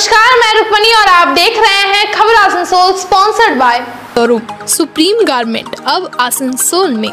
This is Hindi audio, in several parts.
नमस्कार, मैं रुक्मणी और आप देख रहे हैं खबर Asansol, sponsored by supreme garment अब आसनसोल में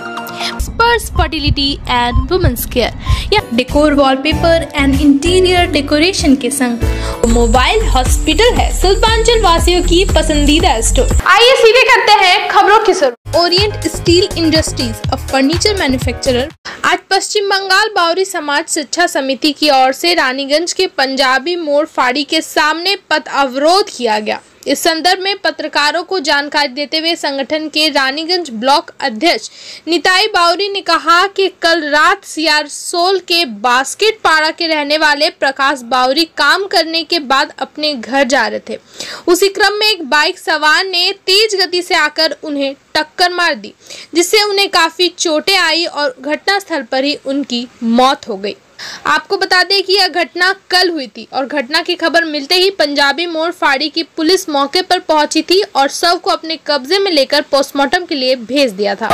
स्पर्श फर्टिलिटी एंड वुमेन्स केयर या decor wallpaper and interior decoration के संग मोबाइल हॉस्पिटल है सुल्तानचल वासियों की पसंदीदा स्टोर। आइए सीधे करते हैं खबरों की शुरुआत। Orient steel industries, a furniture manufacturer. आज पश्चिम बंगाल बाउरी समाज शिक्षा समिति की ओर से रानीगंज के पंजाबी मोड़ फाड़ी के सामने पथ अवरोध किया गया। इस संदर्भ में पत्रकारों को जानकारी देते हुए संगठन के रानीगंज ब्लॉक अध्यक्ष निताई बाउरी ने कहा कि कल रात सियारसोल के बास्केट पाड़ा के रहने वाले प्रकाश बाउरी काम करने के बाद अपने घर जा रहे थे। उसी क्रम में एक बाइक सवार ने तेज गति से आकर उन्हें टक्कर मार दी, जिससे उन्हें काफी चोटें आई और घटनास्थल पर ही उनकी मौत हो गई। आपको बता दें कि यह घटना कल हुई थी और घटना की खबर मिलते ही पंजाबी मोड़ फाड़ी की पुलिस मौके पर पहुंची थी और शव को अपने कब्जे में लेकर पोस्टमार्टम के लिए भेज दिया था।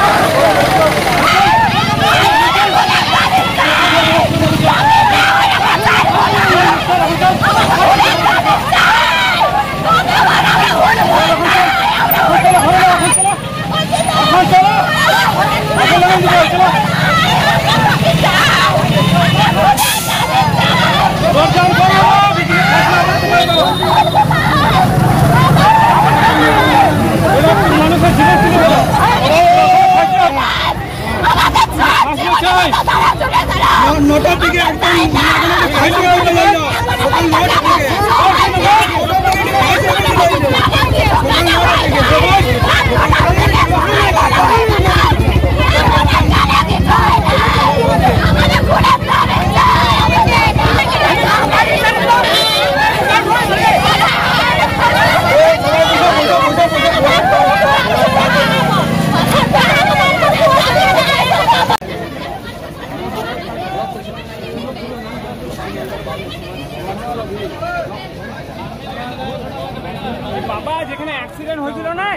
বাবা যেখানে অ্যাক্সিডেন্ট হয়েছিল না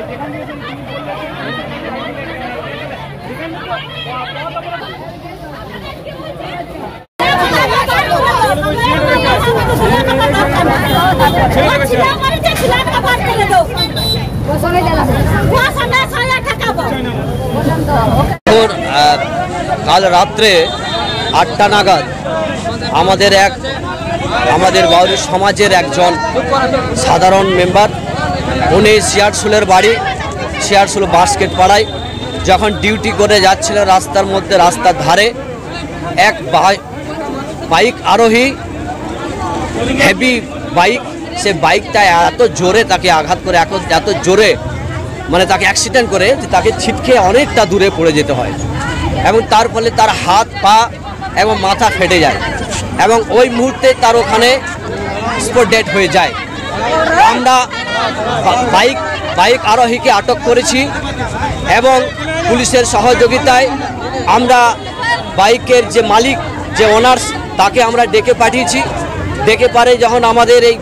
যেখান থেকে তুমি কাল রাত্রে 8টা নাগাদ আমাদের বাউরি সমাজের একজন সাধারণ মেম্বার, উনি সিয়ারসোলের বাড়ি, সিয়ারসোল বাস্কেট পাড়ায় যখন ডিউটি করে যাচ্ছিল রাস্তার মধ্যে, রাস্তার ধারে এক বাইক আরোহী হেভি বাইক, সে বাইকটা এত জোরে তাকে আঘাত করে, এত জোরে মানে তাকে অ্যাক্সিডেন্ট করে যে তাকে ছিটকে অনেকটা দূরে পড়ে যেতে হয় এবং তার ফলে তার হাত পা এবং মাথা ফেটে যায় এবং ওই মুহূর্তে তার ওখানে স্পট ডেড হয়ে যায়। আমরা বাইক আরোহীকে আটক করেছি এবং পুলিশের সহযোগিতায় আমরা বাইকের যে মালিক, যে ওনার্স, তাকে আমরা ডেকে পাঠিয়েছি। ডেকে পারে যখন আমাদের এই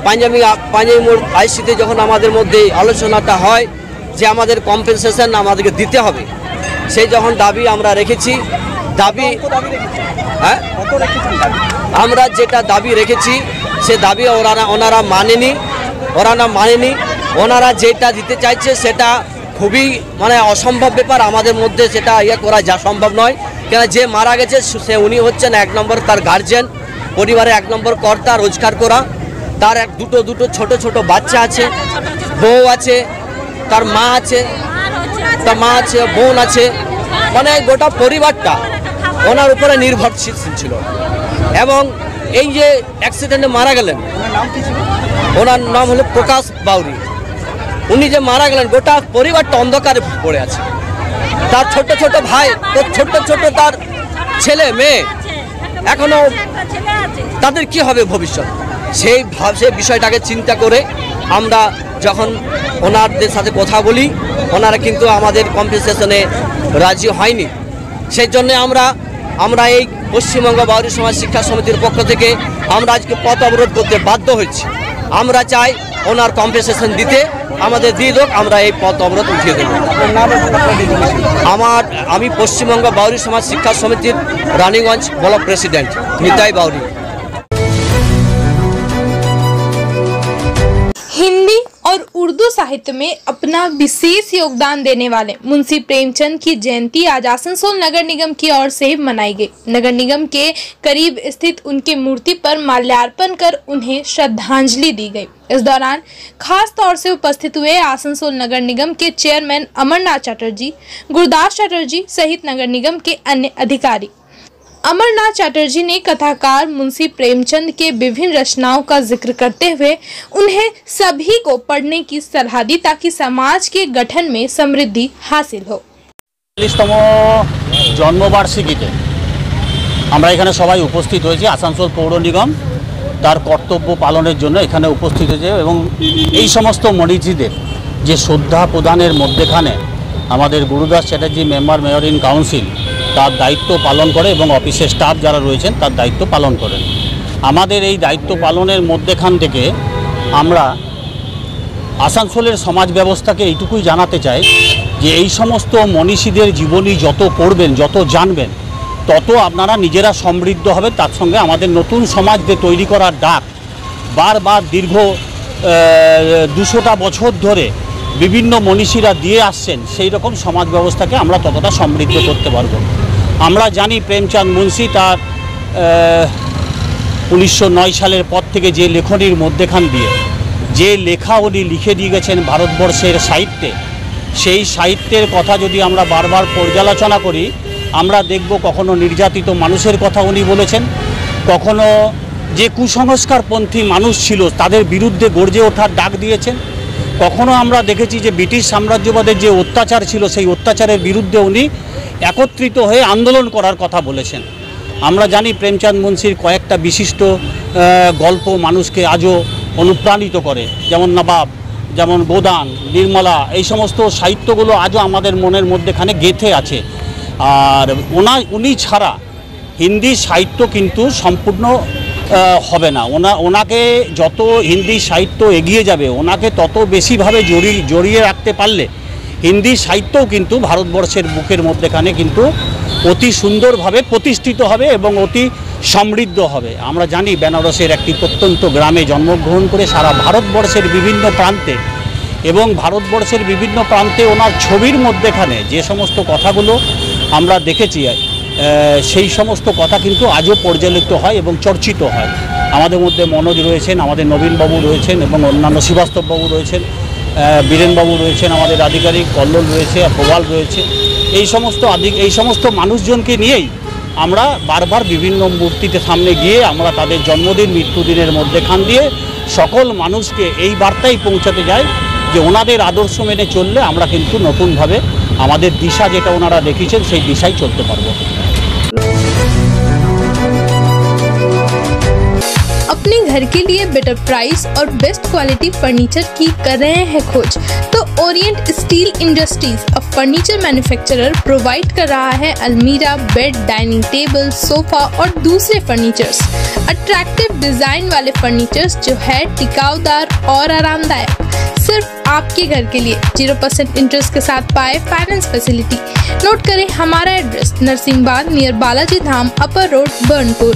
পাঞ্জাবি মোড় আইসিতে যখন আমাদের মধ্যে আলোচনাটা হয় যে আমাদের কম্পেনসেশন আমাদেরকে দিতে হবে, সেই যখন দাবি আমরা রেখেছি, আমরা যেটা দাবি রেখেছি সে দাবি ওনারা মানেনি। ওনারা যেটা দিতে চাইছে সেটা খুবই মানে অসম্ভব ব্যাপার, আমাদের মধ্যে সেটা করা যা সম্ভব নয়। কেন যে মারা গেছে সে উনি হচ্ছেন 1 নম্বর তার গার্জেন, পরিবারে 1 নম্বর কর্তা, রোজগার করা, তার দুটো ছোট বাচ্চা আছে, বউ আছে, তার মা আছে, বোন আছে, মানে গোটা পরিবারটা ওনার উপরে নির্ভরশীল ছিল। এবং এই যে অ্যাক্সিডেন্টে মারা গেলেন, ওনার নাম হলো প্রকাশ বাউরি। উনি যে মারা গেলেন, গোটা পরিবারটা অন্ধকারে পড়ে আছে। তার ছোট ভাই, ছোট তার ছেলে মেয়ে, এখনো তাদের কি হবে ভবিষ্যৎ, সেই বিষয়টাকে চিন্তা করে আমরা যখন ওনাদের সাথে কথা বলি, ওনারা কিন্তু আমাদের কম্পেনসেশনে রাজি হয়নি। সেই জন্য আমরা এই পশ্চিমবঙ্গ বাউরি সমাজ শিক্ষা সমিতির পক্ষ থেকে আমরা আজকে পথ অবরোধ করতে বাধ্য হয়েছি। আমরা চাই ওনার কম্পেনসেশন দিতে, আমাদের দিয়ে দেব, আমরা এই পথ অবরোধ উঠিয়ে দেব। আমি পশ্চিমবঙ্গ বাউরি সমাজ শিক্ষা সমিতির রানীগঞ্জ ব্লক প্রেসিডেন্ট নিতাই বাউরি। उर्दू साहित्य में अपना विशेष योगदान देने वाले मुंशी प्रेमचंद की जयंती आज आसनसोल नगर निगम की ओर से मनाई गई। नगर निगम के करीब स्थित उनकी मूर्ति पर माल्यार्पण कर उन्हें श्रद्धांजलि दी गई। इस दौरान खास तौर से उपस्थित हुए आसनसोल नगर निगम के चेयरमैन अमरनाथ चटर्जी, गुरदास चटर्जी सहित नगर निगम के अन्य अधिकारी। अमरनाथ चटर्जी ने कथाकार मुंशी प्रेमचंद के विभिन्न रचनाओं का जिक्र करते हुए उन्हें सभी को पढ़ने की सलाह दी ताकि समाज के गठन में समृद्धि हासिल हो। 40তম জন্মবার্ষিকীতে আমরা এখানে সবাই উপস্থিত হয়েছি। আসানসোল পৌর নিগম তার কর্তব্য পালনের জন্য এখানে উপস্থিত হয়েছে এবং এই সমস্ত মনীষীদের যে শ্রদ্ধা প্রদানের মধ্যেখানে আমাদের Gurudas Chatterjee member mayor in council তার দায়িত্ব পালন করে এবং অফিসের স্টাফ যারা রয়েছেন তার দায়িত্ব পালন করেন। আমাদের এই দায়িত্ব পালনের মধ্যেখান থেকে আমরা আসানসোলের সমাজ ব্যবস্থাকে এইটুকুই জানাতে চাই যে এই সমস্ত মনীষীদের জীবনী যত পড়বেন, যত জানবেন, তত আপনারা নিজেরা সমৃদ্ধ হবে। তার সঙ্গে আমাদের নতুন সমাজ যে তৈরি করার ডাক বারবার দীর্ঘ 200টা বছর ধরে বিভিন্ন মনীষীরা দিয়ে আসছেন, সেই রকম সমাজ ব্যবস্থাকে আমরা ততটা সমৃদ্ধ করতে পারব। আমরা জানি প্রেমচাঁদ মুন্সি তার 1909 সালের পর থেকে যে লেখনীর মধ্যেখান দিয়ে যে লেখা উনি লিখে দিয়ে গেছেন ভারতবর্ষের সাহিত্যে, সেই সাহিত্যের কথা যদি আমরা বারবার পর্যালোচনা করি আমরা দেখব কখনো নির্যাতিত মানুষের কথা উনি বলেছেন, কখনো যে কুসংস্কারপন্থী মানুষ ছিল তাদের বিরুদ্ধে গর্জে ওঠার ডাক দিয়েছেন, কখনো আমরা দেখেছি যে ব্রিটিশ সাম্রাজ্যবাদের যে অত্যাচার ছিল সেই অত্যাচারের বিরুদ্ধে উনি একত্রিত হয়ে আন্দোলন করার কথা বলেছেন। আমরা জানি প্রেমচাঁদ মুন্সির কয়েকটা বিশিষ্ট গল্প মানুষকে আজও অনুপ্রাণিত করে, যেমন নবাব, যেমন গোদান, নির্মলা, এই সমস্ত সাহিত্যগুলো আজও আমাদের মনের মধ্যেখানে গেঁথে আছে। আর উনি ছাড়া হিন্দি সাহিত্য কিন্তু সম্পূর্ণ হবে না। ওনাকে যত হিন্দি সাহিত্য এগিয়ে যাবে, ওনাকে তত বেশিভাবে জড়িয়ে রাখতে পারলে হিন্দি সাহিত্যও কিন্তু ভারতবর্ষের বুকের মধ্যেখানে কিন্তু অতি সুন্দরভাবে প্রতিষ্ঠিত হবে এবং অতি সমৃদ্ধ হবে। আমরা জানি বেনারসের একটি প্রত্যন্ত গ্রামে জন্মগ্রহণ করে সারা ভারতবর্ষের বিভিন্ন প্রান্তে এবং ভারতবর্ষের বিভিন্ন প্রান্তে ওনার ছবির মধ্যেখানে যে সমস্ত কথাগুলো আমরা দেখেছি সেই সমস্ত কথা কিন্তু আজও পর্যালোচিত হয় এবং চর্চিত হয়। আমাদের মধ্যে মনোজ রয়েছেন, আমাদের নবীনবাবু রয়েছেন এবং অন্যান্য শ্রীবাস্তববাবু রয়েছেন, বীরেনবাবু রয়েছেন, আমাদের আধিকারিক কল্লোল রয়েছে, প্রবাল রয়েছে। এই সমস্ত মানুষজনকে নিয়েই আমরা বারবার বিভিন্ন মূর্তিতে সামনে গিয়ে আমরা তাদের জন্মদিন মৃত্যুদিনের মধ্যেখান দিয়ে সকল মানুষকে এই বার্তাই পৌঁছাতে যাই যে ওনাদের আদর্শ মেনে চললে আমরা কিন্তু নতুনভাবে আমাদের দিশা যেটা ওনারা দেখিয়েছেন সেই দিশায় চলতে পারবো। अपने घर के लिए बेटर प्राइस और बेस्ट क्वालिटी फर्नीचर की कर रहे हैं खोज, तो ओरिएंट स्टील इंडस्ट्रीज अब फर्नीचर मैन्युफैक्चरर प्रोवाइड कर रहा है अलमीरा, बेड, डाइनिंग टेबल, सोफा और दूसरे फर्नीचर्स। अट्रैक्टिव डिजाइन वाले फर्नीचर्स जो है टिकाऊदार और आरामदायक, सिर्फ आपके घर के लिए 0% इंटरेस्ट के साथ पाए फाइनेंस फैसिलिटी। नोट करें हमारा एड्रेस नरसिंहबाग नियर बालाजी धाम, अपर रोड, बर्नपुर।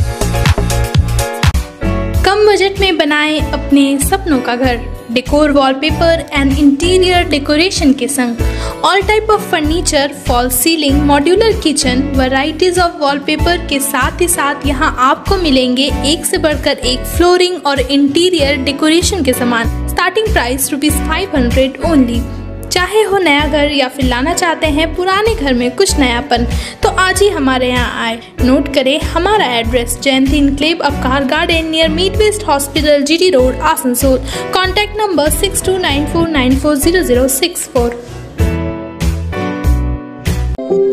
कम बजट में बनाएं अपने सपनों का घर, decor, wallpaper and interior decoration के संग all type of furniture, fall ceiling, modular kitchen, varieties of wallpaper के साथ ही साथ यहाँ आपको मिलेंगे एक से बढ़कर एक फ्लोरिंग और इंटीरियर डेकोरेशन के सामान। Starting price ₹500 only. चाहे हो नया घर या फिर लाना चाहते हैं पुराने घर में कुछ नयापन, तो आज ही हमारे यहाँ आए। नोट करें हमारा address Jayanti enclave Upkar garden near मीट west hospital, GT road, Asansol. Contact number 6294940064।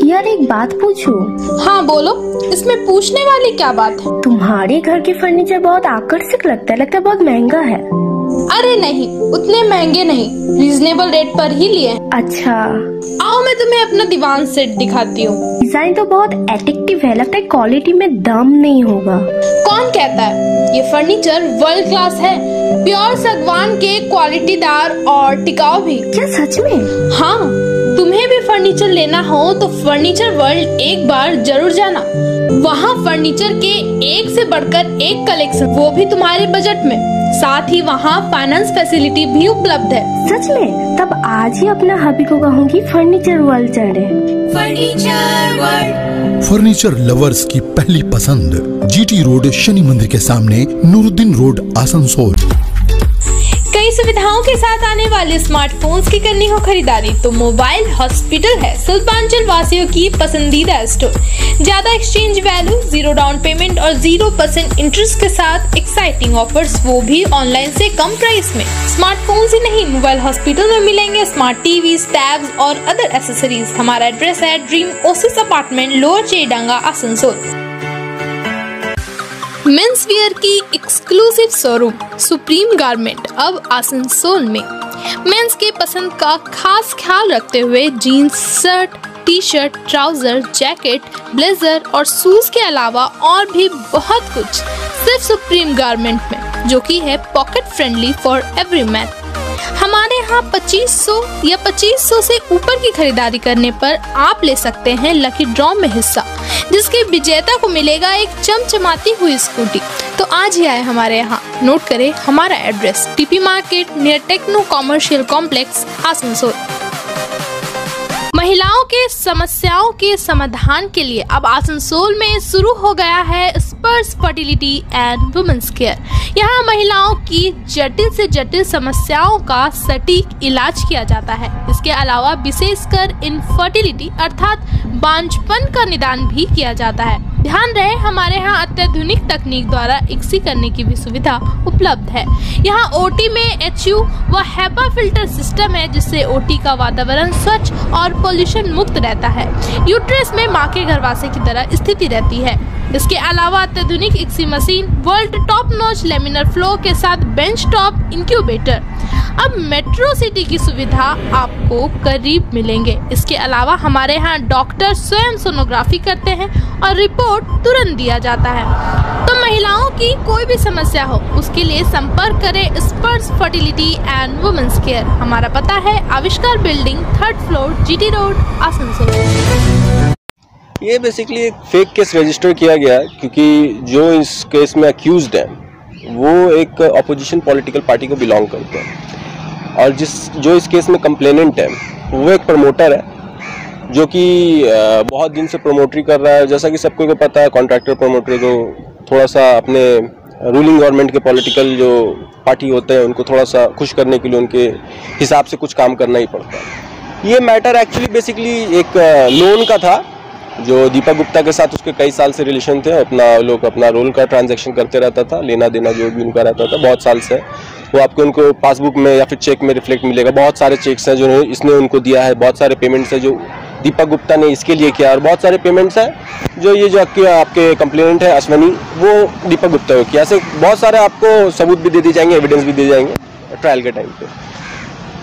यार एक बात पूछूं? हाँ बोलो, इसमें पूछने वाली क्या बात है? तुम्हारे घर के फर्नीचर बहुत आकर्षक लगता है बहुत महंगा है। अरे नहीं, उतने महंगे नहीं, रीजनेबल रेट पर ही लिए। अच्छा, आओ मैं तुम्हें अपना दीवान सेट दिखाती हूँ। डिजाइन तो बहुत एट्रैक्टिव है, लगता है क्वालिटी में दम नहीं होगा। कौन कहता है? ये फर्नीचर वर्ल्ड क्लास है, प्योर सागवान के, क्वालिटीदार और टिकाऊ भी। क्या सच में? हाँ, तुम्हें भी फर्नीचर लेना हो तो फर्नीचर वर्ल्ड एक बार जरूर जाना। वहाँ फर्नीचर के एक से बढ़कर एक कलेक्शन, वो भी तुम्हारे बजट में। साथ ही वहाँ फाइनेंस फैसिलिटी भी उपलब्ध है। सच में? तब आज ही अपना हबी को कहूँगी फर्नीचर वर्ल्ड चढ़े। फर्नीचर वर्ल्ड, फर्नीचर लवर्स की पहली पसंद, जीटी रोड, शनि मंदिर के सामने, नूरुद्दीन रोड, आसनसोल। कई सुविधाओं के साथ आने वाले स्मार्टफोन्स की करनी हो खरीदारी तो मोबाइल हॉस्पिटल है शिल्पांचल वासियों की पसंदीदा स्टोर। ज्यादा एक्सचेंज वैल्यू, 0 डाउन पेमेंट और 0% इंटरेस्ट के साथ एक्साइटिंग ऑफर्स, वो भी ऑनलाइन से कम प्राइस में। स्मार्टफोन्स ही नहीं, मोबाइल हॉस्पिटल में मिलेंगे स्मार्ट टीवी, टैब्स और अदर एसेसरीज। हमारा एड्रेस है dream oasis apartment, lower Chedanga, Asansol. Men's wear की एक्सक्लूसिव शोरूम सुप्रीम गारमेंट अब आसनसोल में। मेंस के पसंद का खास ख्याल रखते हुए jeans, shirt, T shirt, trouser, jacket, blazer और शूज के अलावा और भी बहुत कुछ सिर्फ सुप्रीम गारमेंट में, जो कि है pocket friendly for every man. हमारे यहाँ 2500 या 2500 से ऊपर की खरीदारी करने पर आप ले सकते हैं लकी ड्रॉ में हिस्सा, जिसके विजेता को मिलेगा एक चमचमाती हुई स्कूटी। तो आज ही आए हमारे यहाँ। नोट करें हमारा address, TP market near Techno commercial complex, Asansol. महिलाओं के समस्याओं के समाधान के लिए अब आसनसोल में शुरू हो गया है स्पर्श फर्टिलिटी एंड वुमेन्स केयर। यहाँ महिलाओं की जटिल से जटिल समस्याओं का सटीक इलाज किया जाता है। इसके अलावा विशेषकर इनफर्टिलिटी अर्थात बांझपन का निदान भी किया जाता है। ध्यान रहे, हमारे यहाँ अत्याधुनिक तकनीक द्वारा इक्सी करने की भी सुविधा उपलब्ध है। यहाँ ओटी में HU व हेपा फिल्टर सिस्टम है, जिससे ओटी का वातावरण स्वच्छ और पोल्यूशन मुक्त रहता है। यूट्रस में माँ के गर्भाशय की तरह स्थिति रहती है। इसके अलावा अत्याधुनिक ICSI machine, world top notch laminar flow के साथ बेंच टॉप इंक्यूबेटर। अब मेट्रो सिटी की सुविधा आपको करीब मिलेंगे। इसके अलावा हमारे यहाँ डॉक्टर स्वयं सोनोग्राफी करते हैं और रिपोर्ट तुरंत दिया जाता है। तो महिलाओं की कोई भी समस्या हो, उसके लिए संपर्क करें स्पर्श फर्टिलिटी एंड वुमेन्स केयर। हमारा पता है आविष्कार building, 3rd floor, GT road, Asansol. ये बेसिकली एक फेक केस रजिस्टर किया गया क्योंकि जो इस केस में अक्यूज्ड है वो एक अपोजिशन पॉलिटिकल पार्टी को बिलोंग करते हैं, और जो इस केस में कंप्लेनेंट है वो एक प्रमोटर है जो कि बहुत दिन से प्रमोटरी कर रहा है। जैसा कि सबको को पता है, कॉन्ट्रैक्टर प्रमोटर को थोड़ा सा अपने रूलिंग गवर्नमेंट के पॉलिटिकल जो पार्टी होते हैं उनको थोड़ा सा खुश करने के लिए उनके हिसाब से कुछ काम करना ही पड़ता है। ये मैटर एक्चुअली बेसिकली एक लोन का था जो दीपक गुप्ता के साथ उसके कई साल से रिलेशन थे। अपना रोल का ट्रांजैक्शन करते रहता था, लेना देना जो भी उनका रहता था बहुत साल से। वो आपको उनको पासबुक में या फिर चेक में रिफ्लेक्ट मिलेगा। बहुत सारे चेक्स हैं जो इसने उनको दिया है, बहुत सारे पेमेंट्स हैं जो दीपक गुप्ता ने इसके लिए किया, और बहुत सारे पेमेंट्स हैं जो ये जो आपके कंप्लेनेंट है अश्वनी, वो दीपक गुप्ता को किया। ऐसे बहुत सारे आपको सबूत भी दे दिए जाएंगे, एविडेंस भी दिए जाएंगे ट्रायल के टाइम पे।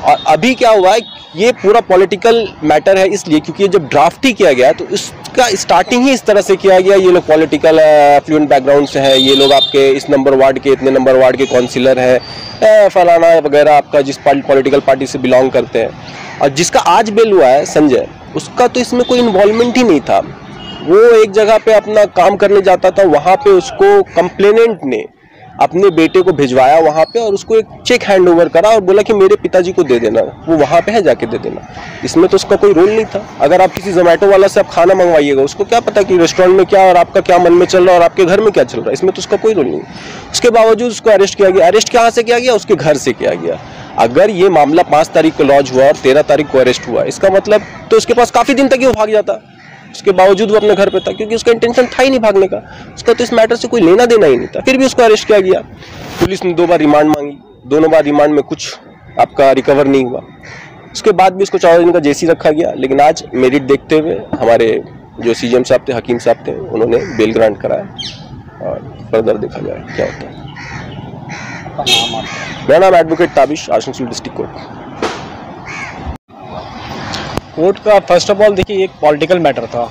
और अभी क्या हुआ है, ये पूरा पॉलिटिकल मैटर है इसलिए क्योंकि जब ड्राफ्ट ही किया गया तो इसका स्टार्टिंग ही इस तरह से किया गया। ये लोग पॉलिटिकल एफ्लुएंट बैकग्राउंड से है, ये लोग आपके इस नंबर वार्ड के, इतने नंबर वार्ड के काउंसिलर है, फलाना वगैरह, आपका जिस पॉलिटिकल पार्टी से बिलोंग करते हैं। और जिसका आज बेल हुआ है संजय, उसका तो इसमें कोई इन्वॉल्वमेंट ही नहीं था। वो एक जगह पे अपना काम करने जाता था, वहाँ पे उसको कंप्लेनेंट ने अपने बेटे को भिजवाया वहाँ पे और उसको एक चेक हैंड ओवर करा और बोला कि मेरे पिताजी को दे देना, वो वहाँ पे है जाके दे देना। इसमें तो उसका कोई रोल नहीं था। अगर आप किसी जोमेटो वाला से आप खाना मंगवाइएगा, उसको क्या पता कि रेस्टोरेंट में क्या और आपका क्या मन में चल रहा है और आपके घर में क्या चल रहा है, इसमें तो उसका कोई रोल नहीं। उसके बावजूद उसको अरेस्ट किया गया। अरेस्ट कहाँ से किया गया? उसके घर से किया गया। अगर ये मामला 5 तारीख को लॉन्च हुआ और 13 तारीख को अरेस्ट हुआ, इसका मतलब तो उसके पास काफ़ी दिन तक ही वो भाग जाता। उसके बावजूद वो अपने घर पे था क्योंकि उसका इंटेंशन था ही नहीं भागने का, उसका तो इस मैटर से कोई लेना देना ही नहीं था। फिर भी उसको अरेस्ट किया गया। पुलिस ने 2 बार रिमांड मांगी, दोनों बार रिमांड में कुछ आपका रिकवर नहीं हुआ। उसके बाद भी उसको 14 दिन का जेसी रखा गया। लेकिन आज मेरिट देखते हुए हमारे जो CJM साहब थे, हकीम साहब थे, उन्होंने बेल ग्रांट कराया और फर्दर देखा जाए क्या होता है। मेरा नाम advocate Tabish, Asansol district court. Court का फर्स्ट ऑफ ऑल देखिए एक पॉलिटिकल मैटर था।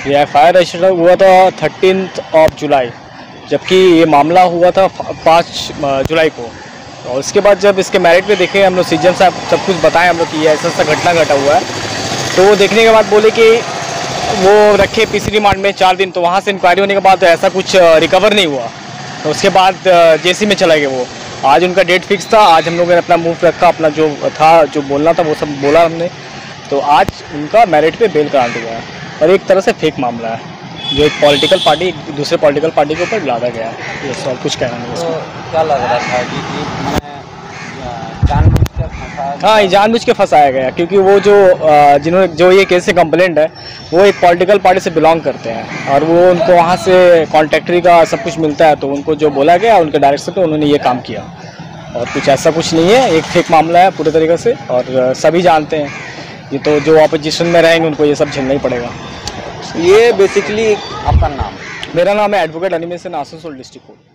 ये FIR रजिस्टर हुआ था 13 जुलाई, जबकि ये मामला हुआ था 5 जुलाई को। और उसके बाद जब इसके मेरिट पे देखे हम लोग, CJM साहब सब कुछ बताएं हम लोग कि ये ऐसा घटना घटा हुआ है, तो वो देखने के बाद बोले कि वो रखे पीसी रिमांड में 4 दिन, तो वहाँ से इंक्वायरी होने के बाद ऐसा कुछ रिकवर नहीं हुआ। तो उसके बाद जेसी में चला गया वो। आज उनका डेट फिक्स था, आज हम लोगों ने अपना मूव रखा, अपना जो था जो बोलना था वो सब बोला हमने। तो आज उनका मेरिट पे बेल करा दिया है और एक तरह से फेक मामला है जो एक पॉलिटिकल पार्टी दूसरे पॉलिटिकल पार्टी के ऊपर लादा गया है। ये सवाल कुछ कहना नहीं। तो क्या लग रहा था कि हाँ, जानबूझ के फंसाया गया, क्योंकि वो जो ये केस से कंप्लेंट है वो एक पॉलिटिकल पार्टी से बिलोंग करते हैं और वो उनको वहाँ से कॉन्ट्रैक्टरी का सब कुछ मिलता है, तो उनको जो बोला गया उनके डायरेक्शन पे उन्होंने ये काम किया और कुछ ऐसा कुछ नहीं है। एक फेक मामला है पूरे तरीके से और सभी जानते हैं। ये तो जो अपोजिशन में रहेंगे उनको ये सब झेलना ही पड़ेगा। ये बेसिकली आपका नाम? मेरा नाम है advocate animation Asansol district court.